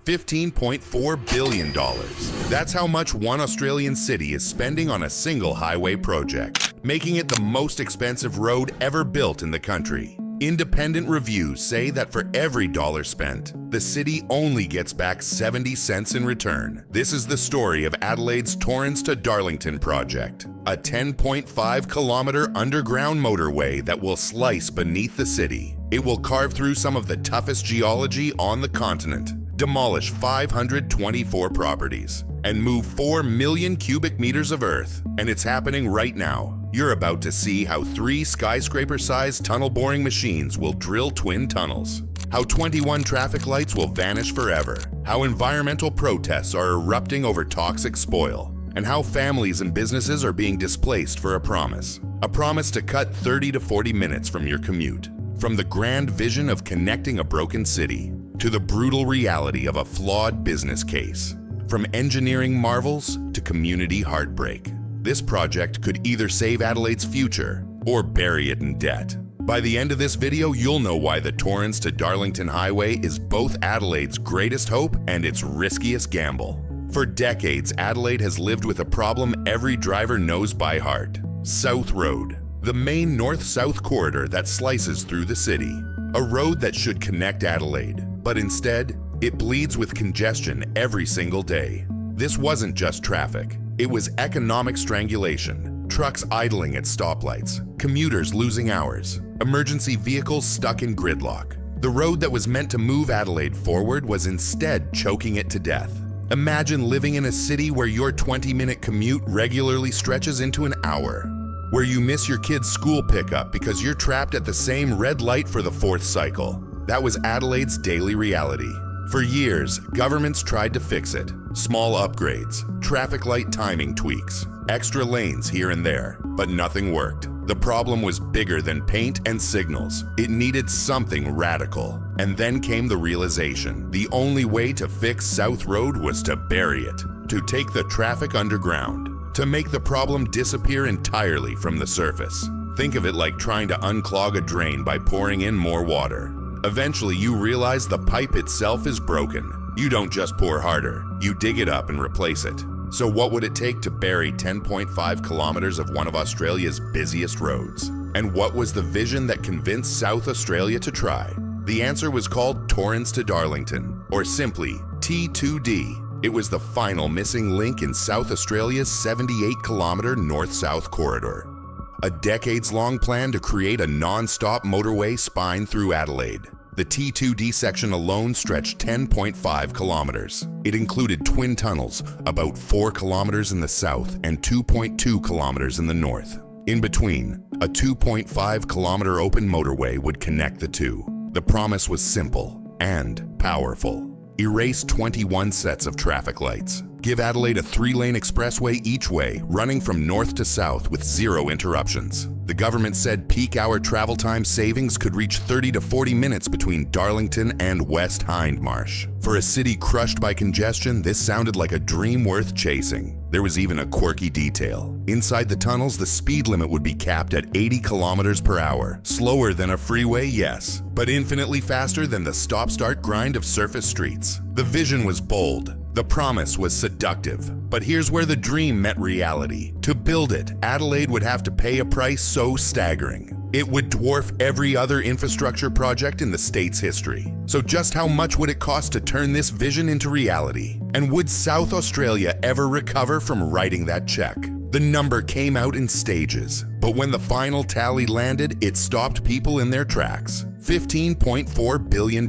$15.4 billion. That's how much one Australian city is spending on a single highway project, making it the most expensive road ever built in the country. Independent reviews say that for every dollar spent, the city only gets back 70 cents in return. This is the story of Adelaide's Torrens to Darlington project, a 10.5-kilometer underground motorway that will slice beneath the city. It will carve through some of the toughest geology on the continent, demolish 524 properties, and move 4 million cubic meters of earth. And it's happening right now. You're about to see how 3 skyscraper-sized tunnel boring machines will drill twin tunnels, how 21 traffic lights will vanish forever, how environmental protests are erupting over toxic spoil, and how families and businesses are being displaced for a promise to cut 30 to 40 minutes from your commute. From the grand vision of connecting a broken city to the brutal reality of a flawed business case, from engineering marvels to community heartbreak. This project could either save Adelaide's future or bury it in debt. By the end of this video, you'll know why the Torrens to Darlington Highway is both Adelaide's greatest hope and its riskiest gamble. For decades, Adelaide has lived with a problem every driver knows by heart: South Road, the main north-south corridor that slices through the city. A road that should connect Adelaide, but instead, it bleeds with congestion every single day. This wasn't just traffic. It was economic strangulation, trucks idling at stoplights, commuters losing hours, emergency vehicles stuck in gridlock. The road that was meant to move Adelaide forward was instead choking it to death. Imagine living in a city where your 20-minute commute regularly stretches into an hour, where you miss your kid's school pickup because you're trapped at the same red light for the 4th cycle. That was Adelaide's daily reality. For years, governments tried to fix it. Small upgrades, traffic light timing tweaks, extra lanes here and there, but nothing worked. The problem was bigger than paint and signals. It needed something radical. And then came the realization: the only way to fix South Road was to bury it, to take the traffic underground, to make the problem disappear entirely from the surface. Think of it like trying to unclog a drain by pouring in more water. Eventually, you realize the pipe itself is broken. You don't just pour harder, you dig it up and replace it. So what would it take to bury 10.5 kilometers of one of Australia's busiest roads? And what was the vision that convinced South Australia to try? The answer was called Torrens to Darlington, or simply T2D. It was the final missing link in South Australia's 78-kilometer north-south corridor. A decades-long plan to create a non-stop motorway spine through Adelaide. The T2D section alone stretched 10.5 kilometers. It included twin tunnels, about 4 kilometers in the south and 2.2 kilometers in the north. In between, a 2.5-kilometer open motorway would connect the two. The promise was simple and powerful. Erase 21 sets of traffic lights. Give Adelaide a 3-lane expressway each way, running from north to south with 0 interruptions. The government said peak hour travel time savings could reach 30 to 40 minutes between Darlington and West Hindmarsh. For a city crushed by congestion, this sounded like a dream worth chasing. There was even a quirky detail. Inside the tunnels, the speed limit would be capped at 80 kilometers per hour. Slower than a freeway, yes, but infinitely faster than the stop-start grind of surface streets. The vision was bold. The promise was seductive, but here's where the dream met reality. To build it, Adelaide would have to pay a price so staggering. It would dwarf every other infrastructure project in the state's history. So just how much would it cost to turn this vision into reality? And would South Australia ever recover from writing that check? The number came out in stages, but when the final tally landed, it stopped people in their tracks. $15.4 billion,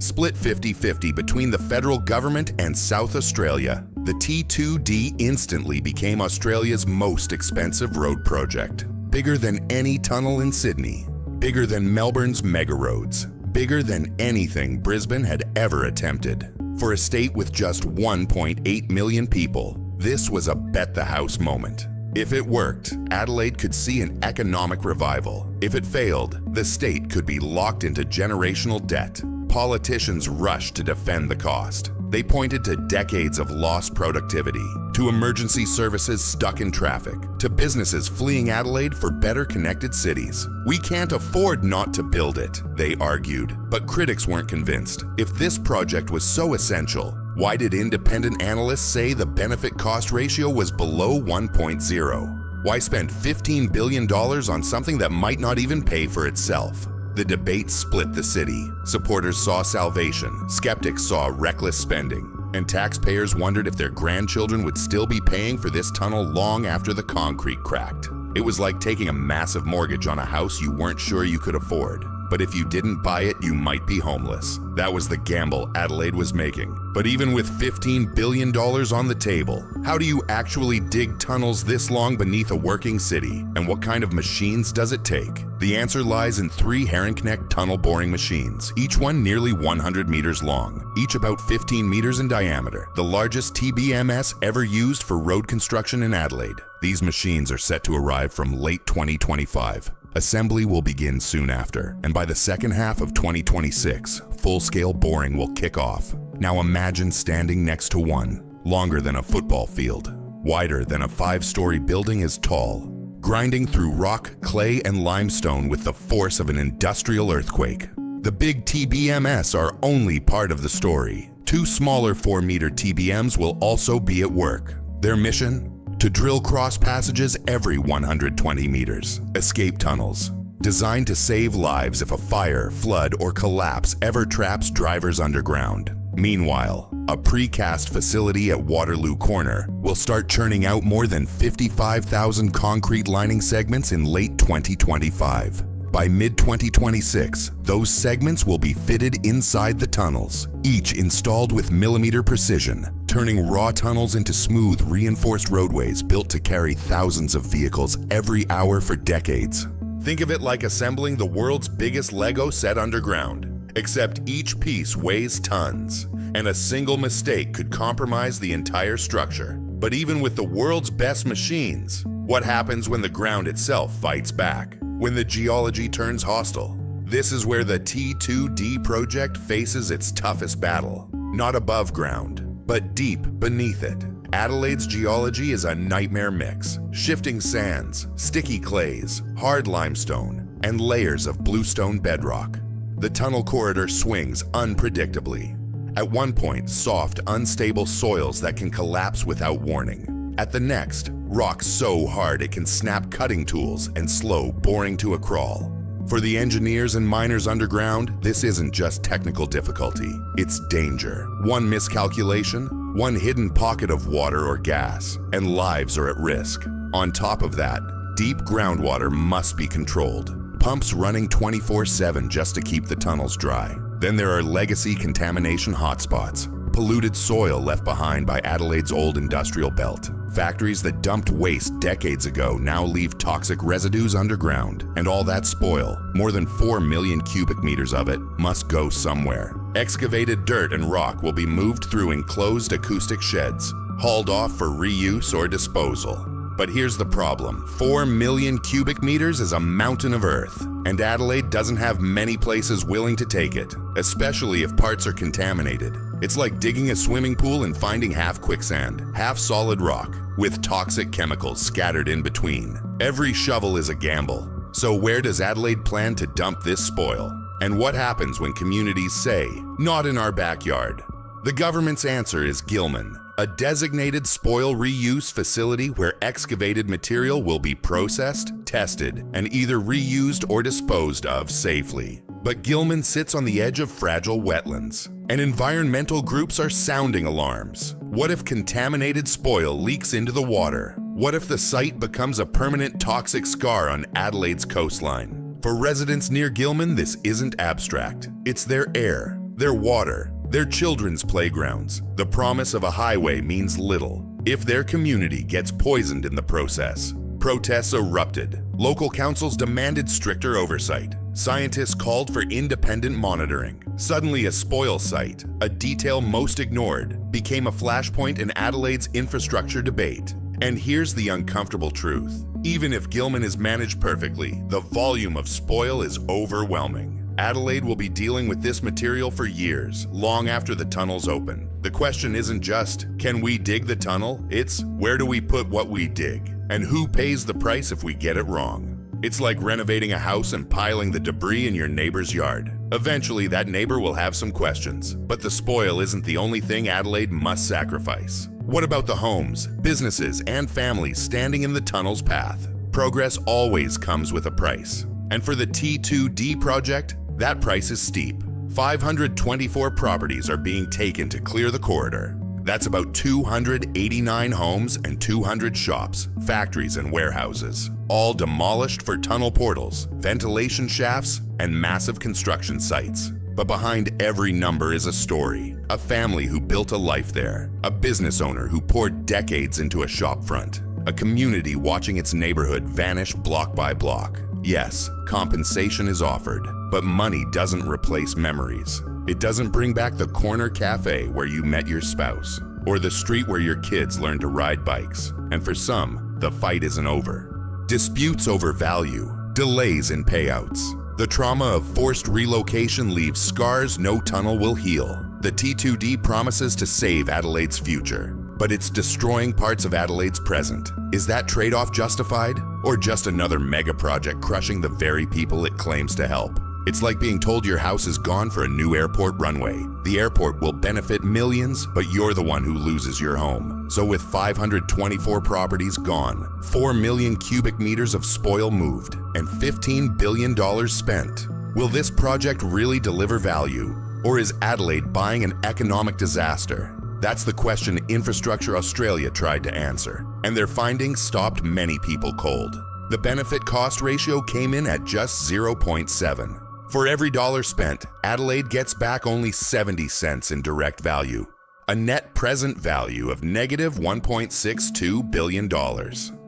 split 50-50 between the federal government and South Australia. The T2D instantly became Australia's most expensive road project. Bigger than any tunnel in Sydney, bigger than Melbourne's mega roads, bigger than anything Brisbane had ever attempted. For a state with just 1.8 million people, this was a bet-the-house moment. If it worked, Adelaide could see an economic revival. If it failed, the state could be locked into generational debt. Politicians rushed to defend the cost. They pointed to decades of lost productivity, to emergency services stuck in traffic, to businesses fleeing Adelaide for better connected cities. We can't afford not to build it, they argued. But critics weren't convinced. If this project was so essential, why did independent analysts say the benefit-cost ratio was below 1.0? Why spend $15 billion on something that might not even pay for itself? The debate split the city. Supporters saw salvation, skeptics saw reckless spending, and taxpayers wondered if their grandchildren would still be paying for this tunnel long after the concrete cracked. It was like taking a massive mortgage on a house you weren't sure you could afford. But if you didn't buy it, you might be homeless. That was the gamble Adelaide was making. But even with $15 billion on the table, how do you actually dig tunnels this long beneath a working city? And what kind of machines does it take? The answer lies in 3 Herrenknecht tunnel boring machines, each one nearly 100 meters long, each about 15 meters in diameter, the largest TBMS ever used for road construction in Adelaide. These machines are set to arrive from late 2025. Assembly will begin soon after, and by the second half of 2026, full-scale boring will kick off. Now imagine standing next to one, longer than a football field, wider than a 5-story building is tall, grinding through rock, clay, and limestone with the force of an industrial earthquake. The big TBMS are only part of the story. 2 smaller 4-meter TBMs will also be at work. Their mission? To drill cross passages every 120 meters, escape tunnels, designed to save lives if a fire, flood, or collapse ever traps drivers underground. Meanwhile, a precast facility at Waterloo Corner will start churning out more than 55,000 concrete lining segments in late 2025. By mid-2026, those segments will be fitted inside the tunnels, each installed with millimeter precision, turning raw tunnels into smooth, reinforced roadways built to carry thousands of vehicles every hour for decades. Think of it like assembling the world's biggest Lego set underground, except each piece weighs tons, and a single mistake could compromise the entire structure. But even with the world's best machines, what happens when the ground itself fights back? When the geology turns hostile? This is where the T2D project faces its toughest battle. Not above ground, but deep beneath it. Adelaide's geology is a nightmare mix. Shifting sands, sticky clays, hard limestone, and layers of bluestone bedrock. The tunnel corridor swings unpredictably. At one point, soft, unstable soils that can collapse without warning. At the next, rock so hard it can snap cutting tools and slow boring to a crawl. For the engineers and miners underground, this isn't just technical difficulty, it's danger. One miscalculation, one hidden pocket of water or gas, and lives are at risk. On top of that, deep groundwater must be controlled. Pumps running 24/7 just to keep the tunnels dry. Then there are legacy contamination hotspots. Polluted soil left behind by Adelaide's old industrial belt. Factories that dumped waste decades ago now leave toxic residues underground. And all that spoil, more than 4 million cubic meters of it, must go somewhere. Excavated dirt and rock will be moved through enclosed acoustic sheds, hauled off for reuse or disposal. But here's the problem. 4 million cubic meters is a mountain of earth, and Adelaide doesn't have many places willing to take it, especially if parts are contaminated. It's like digging a swimming pool and finding half quicksand, half solid rock, with toxic chemicals scattered in between. Every shovel is a gamble. So where does Adelaide plan to dump this spoil? And what happens when communities say, "Not in our backyard"? The government's answer is Gilman, a designated spoil reuse facility where excavated material will be processed, tested, and either reused or disposed of safely. But Gilman sits on the edge of fragile wetlands, and environmental groups are sounding alarms. What if contaminated spoil leaks into the water? What if the site becomes a permanent toxic scar on Adelaide's coastline? For residents near Gilman, this isn't abstract. It's their air, their water, their children's playgrounds. The promise of a highway means little if their community gets poisoned in the process. Protests erupted. Local councils demanded stricter oversight. Scientists called for independent monitoring. Suddenly, a spoil site, a detail most ignored, became a flashpoint in Adelaide's infrastructure debate. And here's the uncomfortable truth. Even if Gilman is managed perfectly, the volume of spoil is overwhelming. Adelaide will be dealing with this material for years, long after the tunnels open. The question isn't just, can we dig the tunnel? It's, where do we put what we dig? And who pays the price if we get it wrong? It's like renovating a house and piling the debris in your neighbor's yard. Eventually, that neighbor will have some questions. But the spoil isn't the only thing Adelaide must sacrifice. What about the homes, businesses, and families standing in the tunnel's path? Progress always comes with a price. And for the T2D project, that price is steep. 524 properties are being taken to clear the corridor. That's about 289 homes and 200 shops, factories, and warehouses, all demolished for tunnel portals, ventilation shafts, and massive construction sites. But behind every number is a story, a family who built a life there, a business owner who poured decades into a shop front, a community watching its neighborhood vanish block by block. Yes, compensation is offered, but money doesn't replace memories. It doesn't bring back the corner cafe where you met your spouse, or the street where your kids learned to ride bikes. And for some, the fight isn't over. Disputes over value, delays in payouts. The trauma of forced relocation leaves scars no tunnel will heal. The T2D promises to save Adelaide's future, but it's destroying parts of Adelaide's present. Is that trade-off justified? Or just another mega project crushing the very people it claims to help? It's like being told your house is gone for a new airport runway. The airport will benefit millions, but you're the one who loses your home. So with 524 properties gone, 4 million cubic meters of spoil moved, and $15 billion spent, will this project really deliver value? Or is Adelaide buying an economic disaster? That's the question Infrastructure Australia tried to answer, and their findings stopped many people cold. The benefit-cost ratio came in at just 0.7. For every dollar spent, Adelaide gets back only 70 cents in direct value, a net present value of negative $1.62 billion.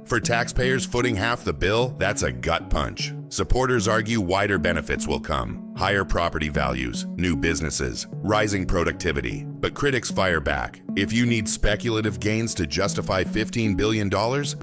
For taxpayers footing half the bill, that's a gut punch. Supporters argue wider benefits will come, higher property values, new businesses, rising productivity. But critics fire back. If you need speculative gains to justify $15 billion,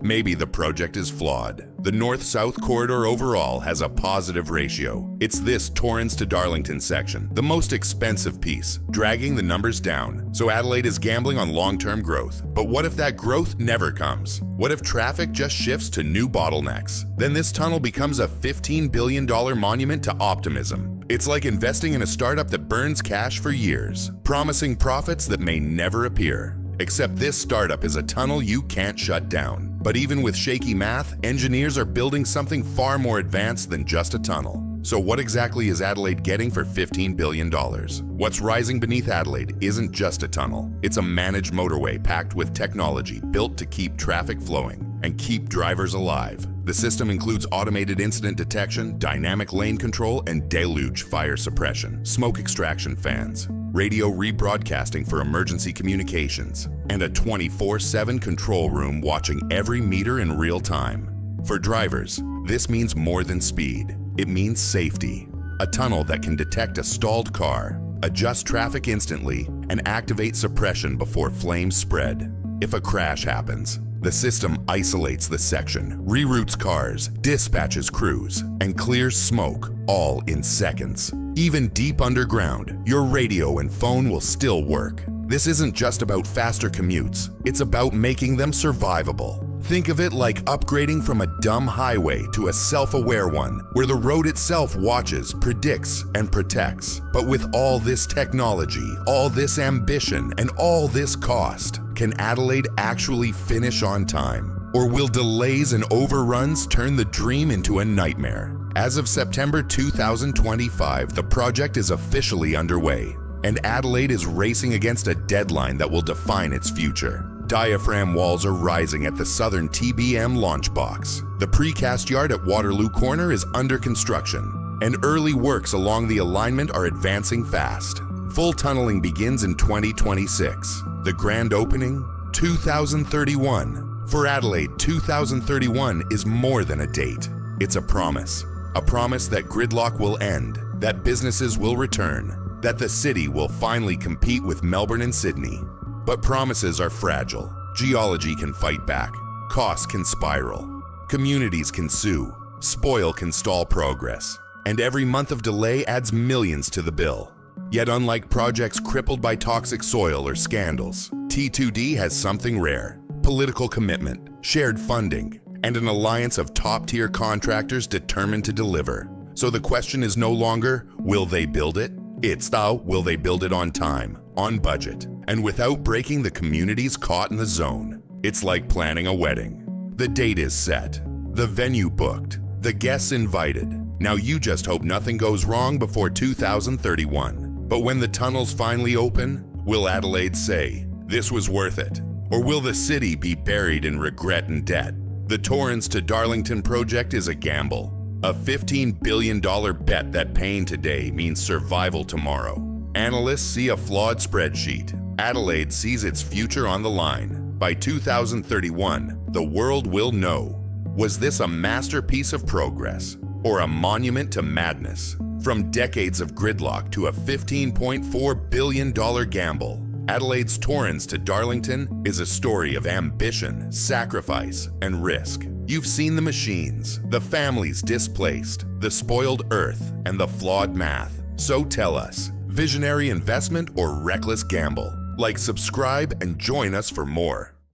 maybe the project is flawed. The North-South corridor overall has a positive ratio. It's this Torrens to Darlington section, the most expensive piece, dragging the numbers down. So Adelaide is gambling on long-term growth. But what if that growth never comes? What if traffic just shifts to new bottlenecks? Then this tunnel becomes a $15 billion monument to optimism. It's like investing in a startup that burns cash for years, promising profits that may never appear. Except this startup is a tunnel you can't shut down. But even with shaky math, engineers are building something far more advanced than just a tunnel. So what exactly is Adelaide getting for $15 billion? What's rising beneath Adelaide isn't just a tunnel. It's a managed motorway packed with technology built to keep traffic flowing and keep drivers alive. The system includes automated incident detection, dynamic lane control, and deluge fire suppression, smoke extraction fans, radio rebroadcasting for emergency communications, and a 24/7 control room watching every meter in real time. For drivers, this means more than speed. It means safety. A tunnel that can detect a stalled car, adjust traffic instantly, and activate suppression before flames spread. If a crash happens, the system isolates the section, reroutes cars, dispatches crews, and clears smoke, all in seconds. Even deep underground, your radio and phone will still work. This isn't just about faster commutes, it's about making them survivable. Think of it like upgrading from a dumb highway to a self-aware one, where the road itself watches, predicts, and protects. But with all this technology, all this ambition, and all this cost, can Adelaide actually finish on time? Or will delays and overruns turn the dream into a nightmare? As of September 2025, the project is officially underway, and Adelaide is racing against a deadline that will define its future. Diaphragm walls are rising at the southern TBM launch box. The precast yard at Waterloo Corner is under construction, and early works along the alignment are advancing fast. Full tunneling begins in 2026. The grand opening, 2031. For Adelaide, 2031 is more than a date. It's a promise. A promise that gridlock will end, that businesses will return, that the city will finally compete with Melbourne and Sydney. But promises are fragile. Geology can fight back. Costs can spiral. Communities can sue. Spoil can stall progress. And every month of delay adds millions to the bill. Yet unlike projects crippled by toxic soil or scandals, T2D has something rare: political commitment, shared funding, and an alliance of top-tier contractors determined to deliver. So the question is no longer, will they build it? It's now, will they build it on time, on budget, and without breaking the communities caught in the zone? It's like planning a wedding. The date is set, the venue booked, the guests invited. Now you just hope nothing goes wrong before 2031. But when the tunnels finally open, will Adelaide say, this was worth it? Or will the city be buried in regret and debt? The Torrens to Darlington project is a gamble. A $15 billion bet that pain today means survival tomorrow. Analysts see a flawed spreadsheet. Adelaide sees its future on the line. By 2031, the world will know. Was this a masterpiece of progress or a monument to madness? From decades of gridlock to a $15.4 billion gamble, Adelaide's Torrens to Darlington is a story of ambition, sacrifice, and risk. You've seen the machines, the families displaced, the spoiled earth, and the flawed math. So tell us, visionary investment or reckless gamble? Like, subscribe, and join us for more.